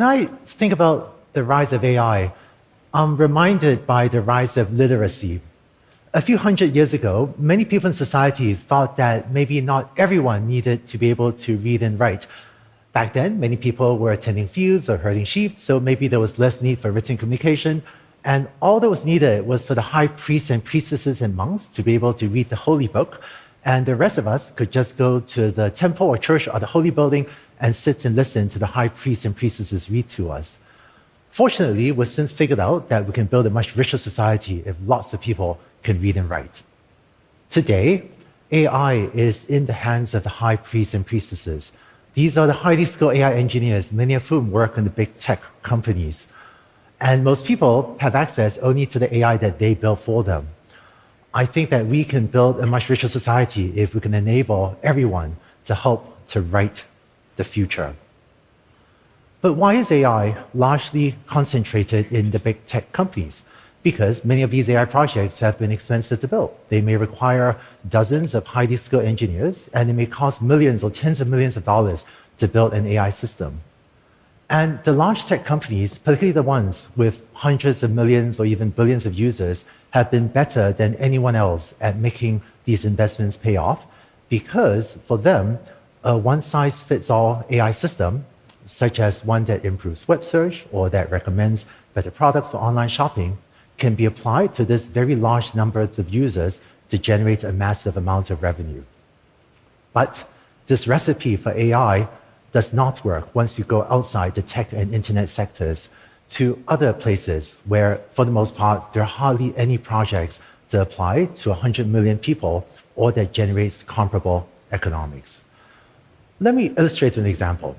When I think about the rise of AI, I'm reminded by the rise of literacy. A few hundred years ago, many people in society thought that maybe not everyone needed to be able to read and write. Back then, many people were attending fields or herding sheep, so maybe there was less need for written communication. And all that was needed was for the high priests and priestesses and monks to be able to read the holy book. And the rest of us could just go to the temple or church or the holy building and sit and listen to the high priests and priestesses read to us. Fortunately, we've since figured out that we can build a much richer society if lots of people can read and write. Today, AI is in the hands of the high priests and priestesses. These are the highly skilled AI engineers, many of whom work in the big tech companies. And most people have access only to the AI that they build for them. I think that we can build a much richer society if we can enable everyone to help to write the future. But why is AI largely concentrated in the big tech companies? Because many of these AI projects have been expensive to build. They may require dozens of highly skilled engineers, and it may cost millions or tens of millions of dollars to build an AI system. And the large tech companies, particularly the ones with hundreds of millions or even billions of users, have been better than anyone else at making these investments pay off, because for them, a one-size-fits-all AI system, such as one that improves web search or that recommends better products for online shopping, can be applied to this very large numbers of users to generate a massive amount of revenue. But this recipe for AI does not work once you go outside the tech and internet sectors to other places where, for the most part, there are hardly any projects to apply to 100 million people or that generates comparable economics. Let me illustrate with an example.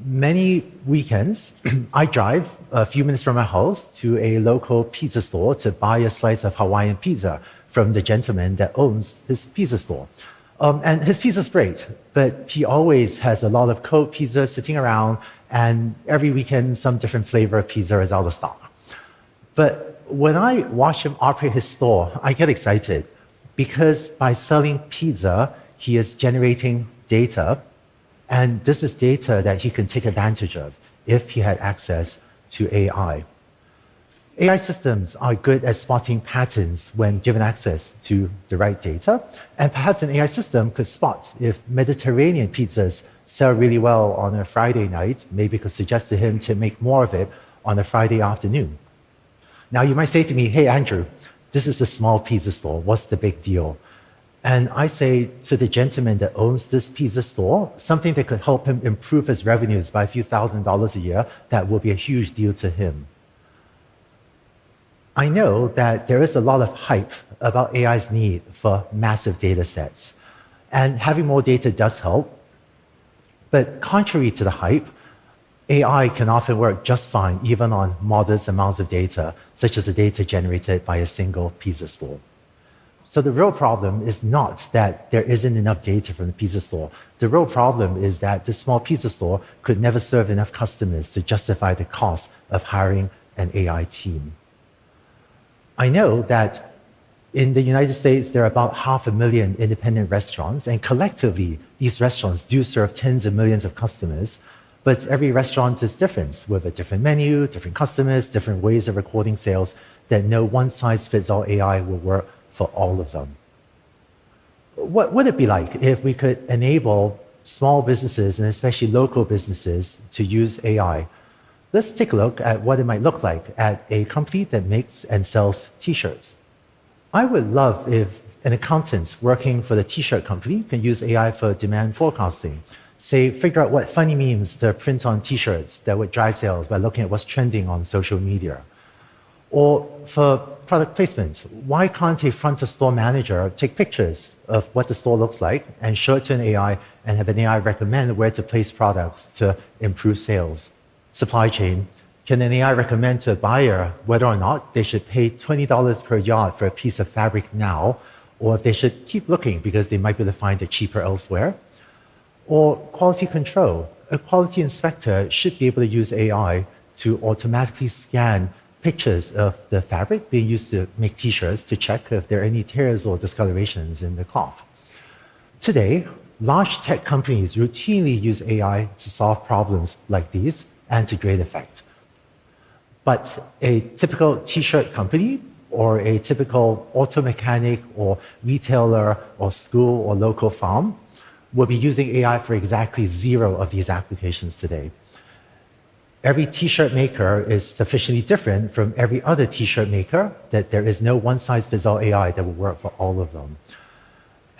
Many weekends, I drive a few minutes from my house to a local pizza store to buy a slice of Hawaiian pizza from the gentleman that owns his pizza store. And his pizza's great, but he always has a lot of cold pizza sitting around, and every weekend some different flavor of pizza is out of stock. But when I watch him operate his store, I get excited because by selling pizza, he is generating data, and this is data that he can take advantage of if he had access to AI. AI systems are good at spotting patterns when given access to the right data, and perhaps an AI system could spot if Mediterranean pizzas sell really well on a Friday night, maybe it could suggest to him to make more of it on a Friday afternoon. Now you might say to me, hey Andrew, this is a small pizza store, what's the big deal? And I say to the gentleman that owns this pizza store, something that could help him improve his revenues by a few $1,000s a year, that will be a huge deal to him. I know that there is a lot of hype about AI's need for massive data sets, and having more data does help. But contrary to the hype, AI can often work just fine even on modest amounts of data, such as the data generated by a single pizza store. So the real problem is not that there isn't enough data from the pizza store. The real problem is that the small pizza store could never serve enough customers to justify the cost of hiring an AI team. I know that in the United States, there are about 500,000 independent restaurants, and collectively, these restaurants do serve tens of millions of customers, but every restaurant is different, with a different menu, different customers, different ways of recording sales, that no one-size-fits-all AI will work for all of them. What would it be like if we could enable small businesses, and especially local businesses, to use AI? Let's take a look at what it might look like at a company that makes and sells t-shirts. I would love if an accountant working for the t-shirt company can use AI for demand forecasting. Say, figure out what funny memes to print on t-shirts that would drive sales by looking at what's trending on social media. Or for product placement, why can't a front of store manager take pictures of what the store looks like and show it to an AI and have an AI recommend where to place products to improve sales? Supply chain, can an AI recommend to a buyer whether or not they should pay $20 per yard for a piece of fabric now, or if they should keep looking because they might be able to find it cheaper elsewhere? Or quality control, a quality inspector should be able to use AI to automatically scan pictures of the fabric being used to make t-shirts to check if there are any tears or discolorations in the cloth. Today, large tech companies routinely use AI to solve problems like these and to great effect. But a typical t-shirt company or a typical auto mechanic or retailer or school or local farm will be using AI for exactly 0 of these applications today. Every t-shirt maker is sufficiently different from every other t-shirt maker that there is no one-size-fits-all AI that will work for all of them.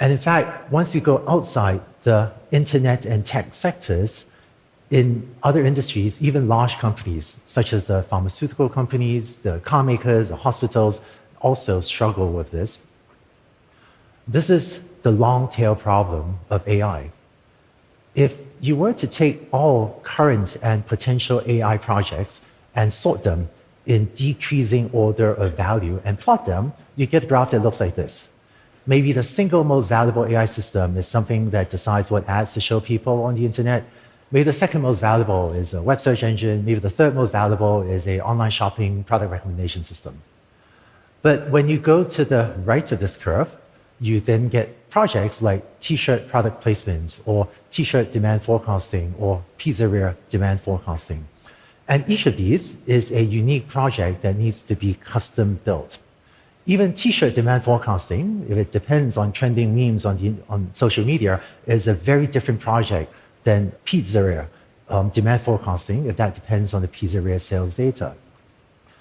And in fact, once you go outside the internet and tech sectors, in other industries, even large companies, such as the pharmaceutical companies, the car makers, the hospitals, also struggle with this. This is the long tail problem of AI. If you were to take all current and potential AI projects and sort them in decreasing order of value and plot them, you get a graph that looks like this. Maybe the single most valuable AI system is something that decides what ads to show people on the internet. Maybe the second most valuable is a web search engine. Maybe the third most valuable is an online shopping product recommendation system. But when you go to the right of this curve, you then get projects like t-shirt product placements or t-shirt demand forecasting or pizzeria demand forecasting. And each of these is a unique project that needs to be custom built. Even t-shirt demand forecasting, if it depends on trending memes on social media, is a very different project than pizzeria demand forecasting, if that depends on the pizzeria sales data.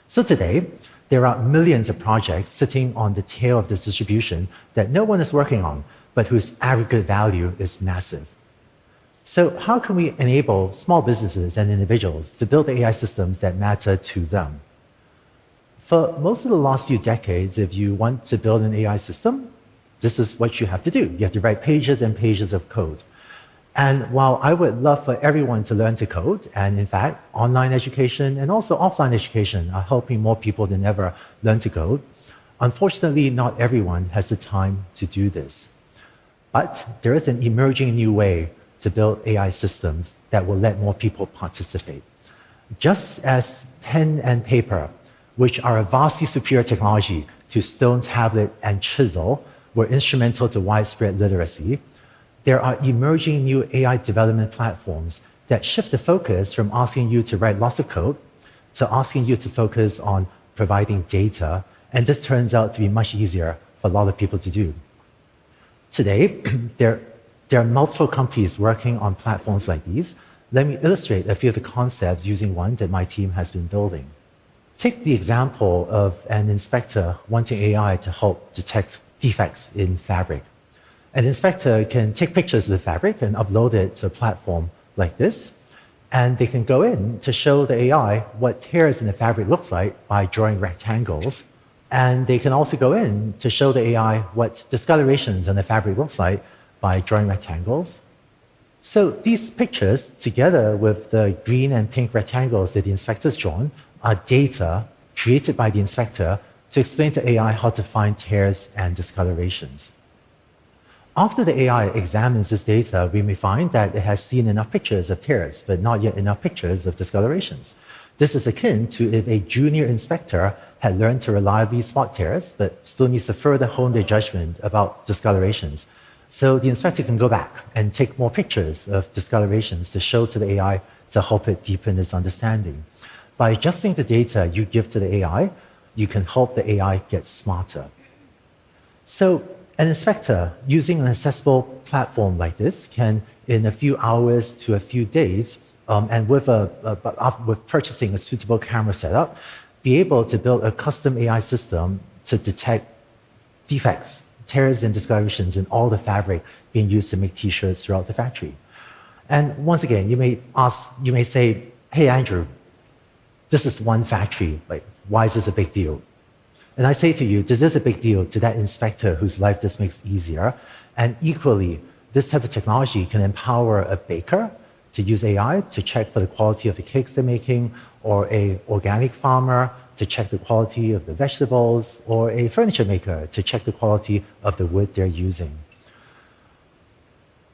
So today, there are millions of projects sitting on the tail of this distribution that no one is working on, but whose aggregate value is massive. So how can we enable small businesses and individuals to build AI systems that matter to them? For most of the last few decades, if you want to build an AI system, this is what you have to do. You have to write pages and pages of code. And while I would love for everyone to learn to code, and in fact, online education and also offline education are helping more people than ever learn to code, unfortunately, not everyone has the time to do this. But there is an emerging new way to build AI systems that will let more people participate. Just as pen and paper, which are a vastly superior technology to stone, tablet, and chisel, were instrumental to widespread literacy, there are emerging new AI development platforms that shift the focus from asking you to write lots of code to asking you to focus on providing data, and this turns out to be much easier for a lot of people to do. Today, there are multiple companies working on platforms like these. Let me illustrate a few of the concepts using one that my team has been building. Take the example of an inspector wanting AI to help detect defects in fabric. An inspector can take pictures of the fabric and upload it to a platform like this, and they can go in to show the AI what tears in the fabric looks like by drawing rectangles, and they can also go in to show the AI what discolorations on the fabric looks like by drawing rectangles. So these pictures, together with the green and pink rectangles that the inspector's drawn, are data created by the inspector to explain to AI how to find tears and discolorations. After the AI examines this data, we may find that it has seen enough pictures of tears, but not yet enough pictures of discolorations. This is akin to if a junior inspector had learned to reliably spot tears, but still needs to further hone their judgment about discolorations. So the inspector can go back and take more pictures of discolorations to show to the AI to help it deepen its understanding. By adjusting the data you give to the AI, you can help the AI get smarter. So an inspector using an accessible platform like this can, in a few hours to a few days, and with purchasing a suitable camera setup, be able to build a custom AI system to detect defects, tears and discolorations in all the fabric being used to make t-shirts throughout the factory. And once again, you may say, hey, Andrew, this is one factory. Like, why is this a big deal? And I say to you, this is a big deal to that inspector whose life this makes easier. And equally, this type of technology can empower a baker to use AI to check for the quality of the cakes they're making, or an organic farmer to check the quality of the vegetables, or a furniture maker to check the quality of the wood they're using.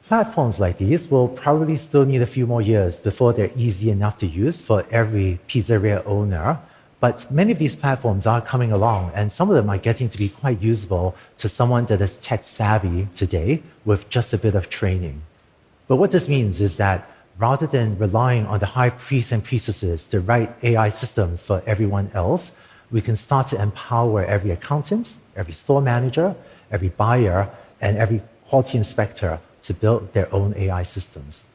Platforms like these will probably still need a few more years before they're easy enough to use for every pizzeria owner. But many of these platforms are coming along, and some of them are getting to be quite usable to someone that is tech savvy today with just a bit of training. But what this means is that rather than relying on the high priests and priestesses to write AI systems for everyone else, we can start to empower every accountant, every store manager, every buyer, and every quality inspector to build their own AI systems.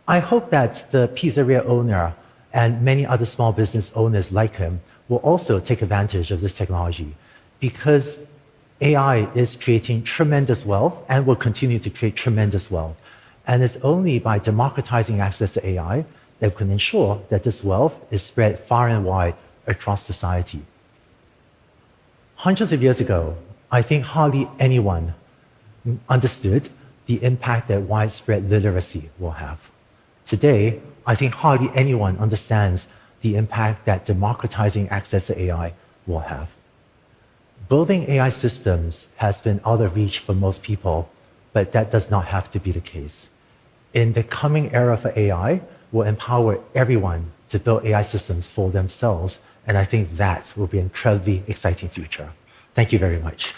I hope that the pizzeria owner and many other small business owners like him will also take advantage of this technology, because AI is creating tremendous wealth and will continue to create tremendous wealth. And it's only by democratizing access to AI that we can ensure that this wealth is spread far and wide across society. Hundreds of years ago, I think hardly anyone understood the impact that widespread literacy will have. Today, I think hardly anyone understands the impact that democratizing access to AI will have. Building AI systems has been out of reach for most people, but that does not have to be the case. In the coming era for AI, we'll empower everyone to build AI systems for themselves, and I think that will be an incredibly exciting future. Thank you very much.